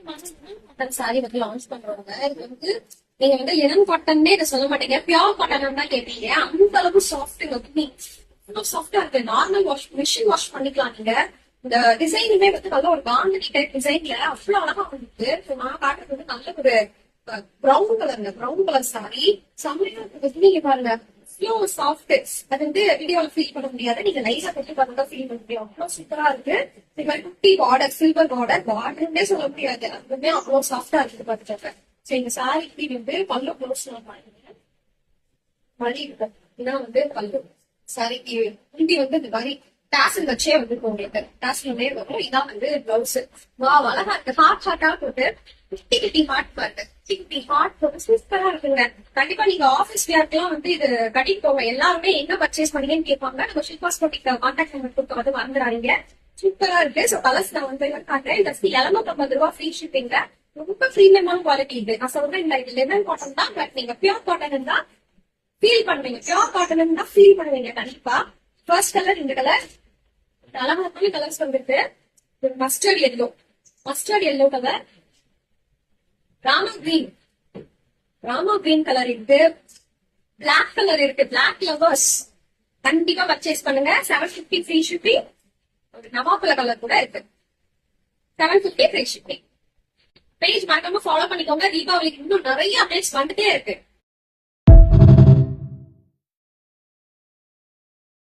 Cotton sorry வந்து launch பண்றவங்க இது வந்து நீங்க வந்து லினன் காட்டன்னே இதை சொல்ல மாட்டீங்க, பியோர் காட்டன் தான் கேட்பீங்க. அந்த அளவு சாஃப்ட் வந்து சாஃப்டா இருக்கு. நார்மல் வாஷ் மிஷின் வாஷ் பண்ணிக்கலாம் நீங்க. இந்த டிசைனுமே வந்து நல்ல ஒரு பாண்டனி டைப் டிசைன்ல அவ்வளவு அழகா வந்துட்டு நான் காட்டுறது வந்து நல்ல ஒரு ப்ரௌன் கலர் சாரி செம்மையா இருக்கு. நீங்க பாருங்க அவ்வளோ சாஃப்ட். அது வந்து வீடியோல ஃபீல் பண்ண முடியாது, நீங்க நைஸா போட்டு பார்த்தா ஃபீல் பண்ண முடியும். அவ்வளவு சூப்பரா இருக்கு. இது மாதிரி குட்டி பார்டர், சில்வர் பார்டர்னே சொல்ல முடியாது, அதுவுமே அவ்வளவு சாஃப்டா இருக்குது பாத்துட்டு. சோ இந்த சாரிக்கு வந்து பல்லு க்ளோஸ் பாருங்க மணி இருக்கு. இதான் வந்து பல்லு. சாரிக்கு முந்தி வந்து இந்த மாதிரி டாசல் வச்சே வந்து உங்களுக்கு டாசல் வரும். இதான் வந்து பிளவுஸ். வா அழகா இருக்கு. ஹார்ட்டா போட்டு குட்டி குட்டி ஹார்ட் பாருங்க, குட்டி குட்டி ஹார்ட் போட்டு சூப்பரா இருக்குங்க. கண்டிப்பா நீங்க ஆபீஸ் வியர்க்கெல்லாம் வந்து இது கட்டிட்டு போங்க. எல்லாருமே என்ன பர்ச்சேஸ் பண்ணீங்கன்னு கேட்பாங்க. நம்ம ஷில்பாஸ் போட்டிக்கு கான்டாக்ட் நம்பர் கொடுத்து வந்து மறந்துடாதீங்க. சூப்பரா இருக்கு. சோ கலர்ஸ் நான் வந்து காட்டுறேன். இந்த 750 ஃப்ரீ ஷிப்பிங்க. ரொம்ப பிரீமியமான குவாலிட்டி இது. நான் சொல்றேன் இல்ல, இது லெமன் காட்டன் தான், பட் நீங்க பியூர் காட்டன் தான் ஃபீல் பண்ணுவீங்க. பியூர் காட்டன் தான் ஃபீல் பண்ணுவீங்க கண்டிப்பா. ஃபர்ஸ்ட் கலர் இந்த கலர் அழகான கலர்ஸ் வந்துருக்கு. Mustard yellow colour, Rama green colour இருக்கு, பிளாக் கலர் இருக்கு. பிளாக் லவர்ஸ் கண்டிப்பா பர்ச்சேஸ் பண்ணுங்க. 750 ஃப்ரீ ஷிப்பிங். ஒரு நவாப்பழ கலர் கூட இருக்கு. 750 ஃப்ரீ ஷிப்பிங். பேஜ் மறக்காம ஃபாலோ பண்ணிக்கோங்க. தீபாவளிக்கு இன்னும் நிறைய அப்டேட்ஸ் வந்துட்டே இருக்கு.